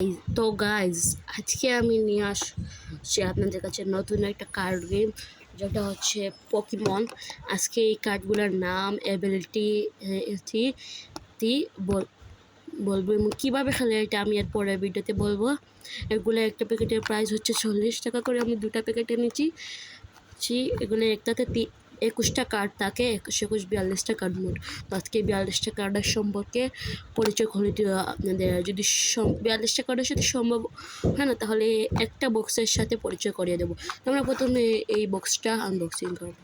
তো গাইজ আজকে আমি নিয়ে আসছি আপনাদের কাছে নতুন একটা কার্ড গেম, যেটা হচ্ছে পকিমন। আজকে এই কার্ডগুলোর নাম, অ্যাবিলিটি বলবো এবং কীভাবে খেলে এটা আমি এর পরের ভিডিওতে বলবো। এগুলো একটা প্যাকেটের প্রাইস হচ্ছে 40 টাকা করে। আমি দুটা প্যাকেটে নিচ্ছি। এগুলো একটাতে 21টা কার্ড থাকে, 21-42টা কার্ড মোট। তো আজকে 42টা কার্ডের সম্পর্কে পরিচয় করে দিও আপনাদের। যদি 42টা কার্ডের সাথে সম্ভব হয় না, তাহলে একটা বক্সের সাথে পরিচয় করিয়ে দেবো। আমরা প্রথমে এই বক্সটা আনবক্সিং করব।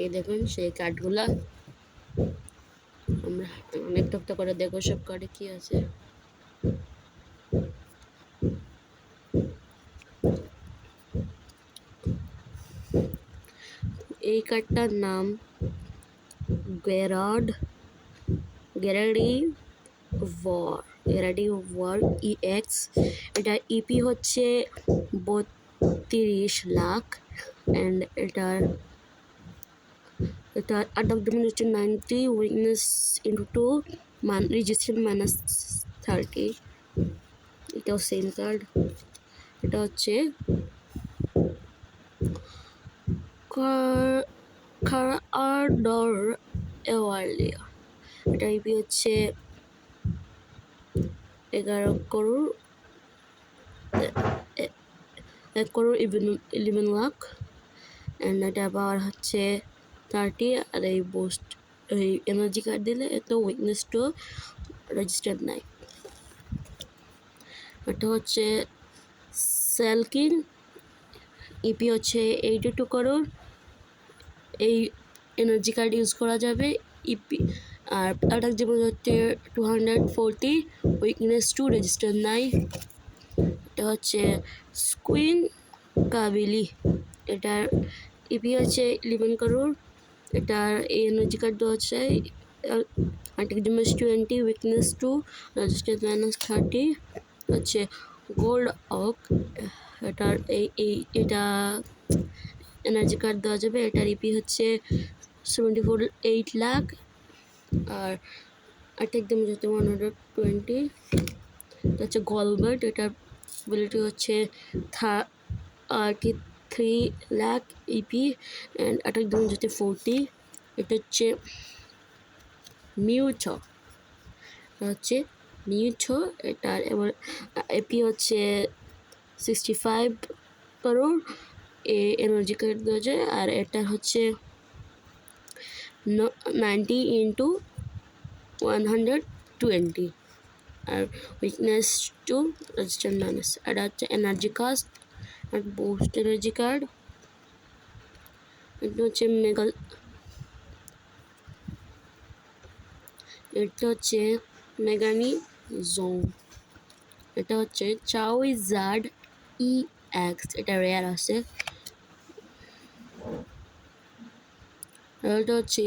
এই দেখুন সেই কার্ডগুলা। আমরা একটা করে দেখো সব কার্ডে কি আছে। এই কার্ডটার নাম গ্যারাডি ওয়ার EX। এটা ইপি হচ্ছে 32 লাখ অ্যান্ড এটার অ্যাটাক ড্যামেজ হচ্ছে 90, উইকনেস × 2, রেজিস্ট্যান্স -30। এটাও সেম কার্ড। এটা হচ্ছে কার্ডর এওয়ালিয়া। এটা ইপি হচ্ছে 11 লাখ অ্যান্ড এটা পাওয়ার হচ্ছে 30। আর এই বুস্ট, এই এনার্জি কার্ড দিলে এত উইকনেস টু রেজিস্টার নাই। এটা হচ্ছে সেলকিন, ইপি হচ্ছে 82 করোড়। এই এনার্জি কার্ড ইউজ করা যাবে। ইপি আর অ্যাটাক যেমন হচ্ছে 240, উইকনেস টু রেজিস্টার নাই। এটা হচ্ছে স্কুইন কাবিলি, এটার ইপি হচ্ছে 11 করোড়। এটার এই এনার্জি কার্ড দেওয়া হচ্ছে attack damage 20, weakness two, resistance -30। হচ্ছে গোল্ড ওক, এটার এটা এনার্জি কার্ড দেওয়া যাবে। এটার ইপি হচ্ছে 8 লাখ আর অ্যাটাক ড্যামেজ হচ্ছে 120। এটা হচ্ছে গলবার্ট, এটার অ্যাবিলিটি হচ্ছে 33 lakh EP and attack damage হচ্ছে 40। এটা হচ্ছে মিউছো, এটার এপি হচ্ছে 65 করোড়। এনার্জি কার্ড দেওয়া যায়। আর এটা হচ্ছে 90 × 120 আর উইকনেস টু রেজিস্ট্যান্স মাইনাস। এটা হচ্ছে এনার্জি কাস্ট আর বুস্ট এনার্জি কার্ড। এটা হচ্ছে মেগানি জোন। এটা হচ্ছে চাউইজার্ড EX, এটা রেয়ার আছে। এটা হচ্ছে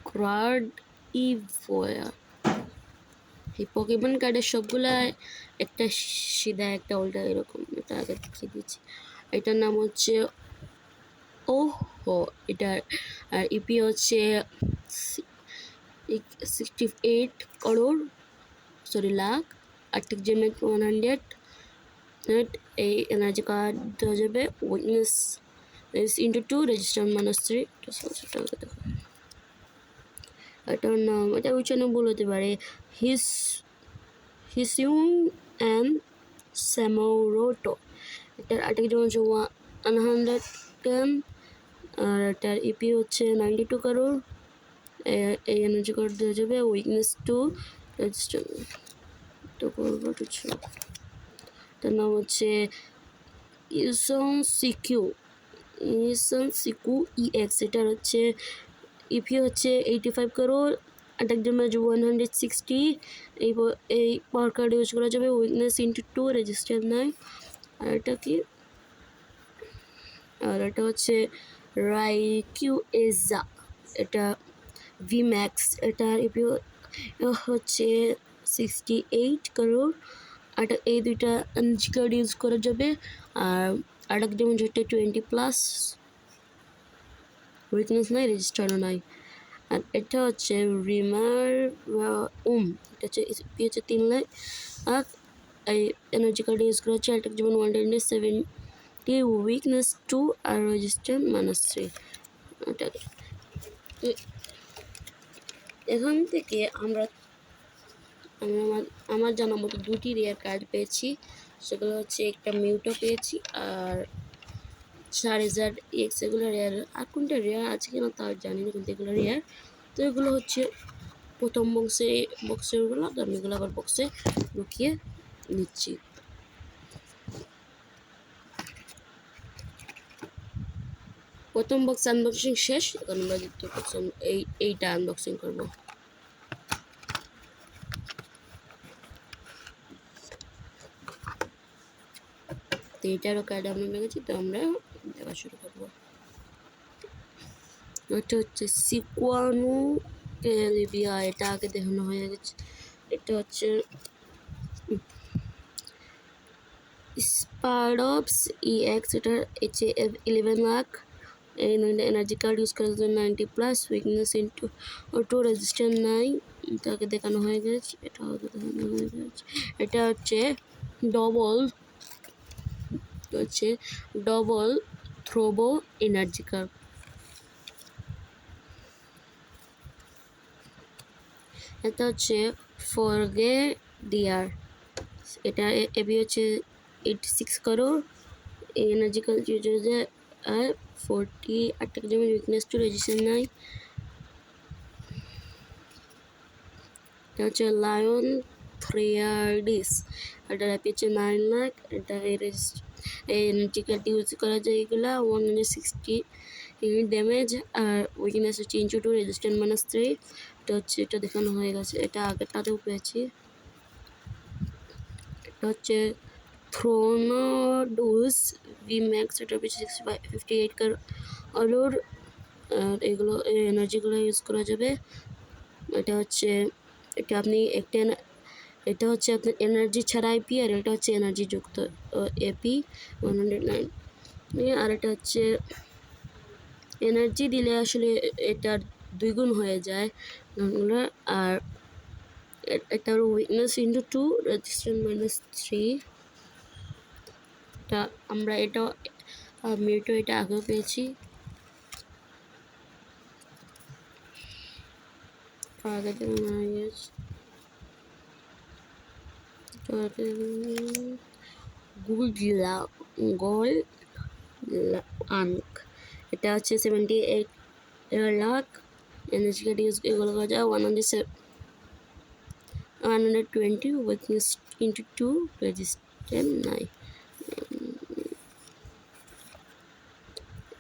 ক্রাড ইভোয়া। এই পকেমন কার্ডের সবগুলা একটা সিধা একটা উল্টা এরকম। এটা আগে দেখিয়ে দিচ্ছি। এটার নাম হচ্ছে এটার আর ইপি হচ্ছে 68 করোড়, লাখ। আর্টিক জেমেট 100। এই এনার্জি কার্ড দেওয়া যাবে। Weakness × 2, resistance -3। এটার নাম, এটা উচ্চারণ ভুল হতে পারে, হিসিউং অ্যান্ড স্যামোরোটো। এটার অ্যাটাক যেমন হচ্ছে 110 আর এটার ইপি হচ্ছে 92 করোড়। এই এনার্জি কার্ড দেওয়া যাবে। উইকনেস টু রেজিস্ট্যান্স তো করবো কিছু। তার নাম হচ্ছে ইউসন সিকু EX। এটার হচ্ছে ইপি হচ্ছে 85 করোড়। Attack damage 160। এই পাওয়ার কার্ড ইউজ করা যাবে। উইকনেস × 2, রেজিস্টার নাই। আর এটা হচ্ছে রাইকিউএজা, এটা VMAX। এটা ইপি হচ্ছে 68 করোড়। আর এই দুইটা এনার্জি কার্ড ইউজ করা যাবে। আর অ্যাটাক ড্যামেজ হচ্ছে 20+। উইকনেস নাই, রেজিস্টারও নাই। আর এটা হচ্ছে রিমার এটা হচ্ছে এসপি হচ্ছে 3 লাখ। আর এই এনার্জি কার্ড ইউজ করা হচ্ছে অ্যাটাক যেমন 170, উইকনেস 2 আর রেজিস্টার -3। এটা এখান থেকে আমরা আমার জানা মতো 2টি রেয়ার কার্ড পেয়েছি। সেগুলো হচ্ছে একটা মিউটো পেয়েছি আর চার্জার এক্স, এগুলো রেয়ার। আর কোনটা রেয়ার আছে কিনা তাও জানি না, কিন্তু এগুলো রেয়ার। তো এগুলো হচ্ছে প্রথম বক্সেরগুলো, আমি এগুলো আবার বক্সে ঢুকিয়ে নিচ্ছি। প্রথম বক্স আনবক্সিং শেষ, এখন আমরা দ্বিতীয় বক্স এইটা আনবক্সিং করব। তো এইটারও কার্ড আমরা পেয়েছি, তো আমরা দেখা শুরু করবো। এটা হচ্ছে সিকুয়ানো ক্যালিবিয়া, এটা আগে দেখানো হয়ে গেছে। এটা হচ্ছে স্পারডপস EX, এটা হচ্ছে 11 লাখ। এই এনার্জি কার্ড ইউজ করার জন্য 90+, উইকনেস ইন্টু 2, রেজিস্টার নাই, তাকে দেখানো হয়ে গেছে। এটা হচ্ছে ডবল থ্রোবো এনার্জি কার্ড। এটা হচ্ছে ফরগে ডিয়ার, এটা এবি হচ্ছে 86 করোড়। এনার্জি কার্ড ইউজ হচ্ছে 40 অ্যাটাক যেমন উইকনেস 2, রেজিস্টার নাই। এটা হচ্ছে লায়ন থ্রিয়ার্ডিস, এটার অ্যাপি হচ্ছে 9 লাখ। এটা এনার্জি কার্ড ইউজ করা যায় এগুলা 160 ড্যামেজ আর উইকনেস হচ্ছে ইঞ্চু 2, রেজিস্টার -3। এটা হচ্ছে এটা দেখানো হয়ে গেছে, এটা আগেরটাতেও পেয়েছি। এটা হচ্ছে থ্রোনোডুস VMAX, এটা হচ্ছে 58 কালোর। আর এগুলো এনার্জিগুলো ইউজ করা যাবে। এটা হচ্ছে এটা হচ্ছে আপনার এনার্জি ছাড়া আইপি, আর এটা হচ্ছে এনার্জি যুক্ত এপি 109। আর এটা হচ্ছে এনার্জি দিলে আসলে এটার 2 গুণ হয়ে যায়। আর এটার উইকনেস ইন্টু 2, রেজিস্ট্যান্স -3। এটা আমরা মিউটো এটা আগেও পেয়েছি। আঙ্ক, এটা হচ্ছে 78 লাখ। এনার্জি কার্ড ইউজ এগুলো করা যায় 120, উইকনেস ইন্টু 2, রেজিস্ট্যান্স নাই।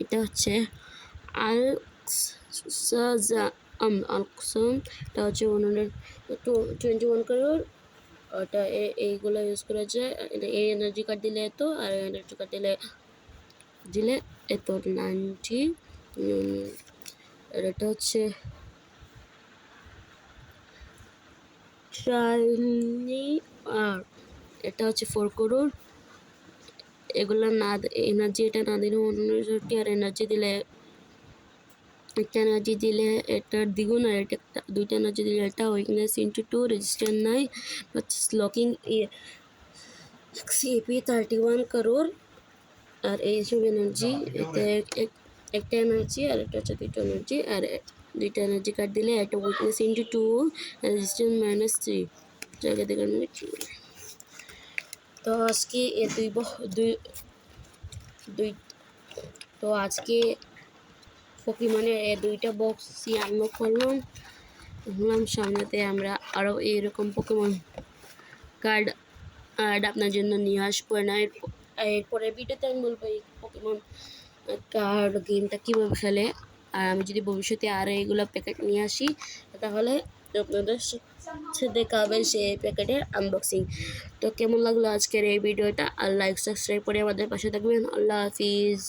এটা হচ্ছে আলকসম, এটা হচ্ছে 121 করোড়। ওটা এইগুলো ইউজ করা যায়। এই এনার্জি কার্ড দিলে এত, আর এনার্জি কার্ড দিলে এত 90। আর এটা হচ্ছে এটা হচ্ছে 4 করোড়। এগুলো না এনার্জি, এটা না দিলে 160, আর এনার্জি দিলে একটা এনার্জি দিলে এটার দ্বিগুণ, আর এটা 2টা এনার্জি দিলে এটা উইকনেস ইন্টু 2, রেজিস্টার নাই। Locking CP 31 crore. আর এইসব এনার্জি, এতে একটা এনার্জি আর এটা হচ্ছে 2টা এনার্জি, আর 2টা এনার্জি কার্ড দিলে একটা উইকনেস ইন্টু 2, রেজিস্ট্যান্স -3 জায়গা থেকে। তো আজকে আজকে পকিমনের এই 2টা বক্সই আনলক করলাম। সামনেতে আমরা আরও এইরকম পকিমন কার্ড আপনার জন্য নিয়ে আসবো। না এরপরে ভিডিওতে আমি বলবো এই পকিমন কার্ড গেমটা কীভাবে খেলে। আর আমি যদি ভবিষ্যতে আরও এইগুলো প্যাকেট নিয়ে আসি, তাহলে আপনাদের সাথে দেখাবেন সেই প্যাকেটের আনবক্সিং। তো কেমন লাগলো আজকের এই ভিডিওটা, আর লাইক সাবস্ক্রাইব করে আমাদের পাশে থাকবেন। আল্লাহ হাফিজ।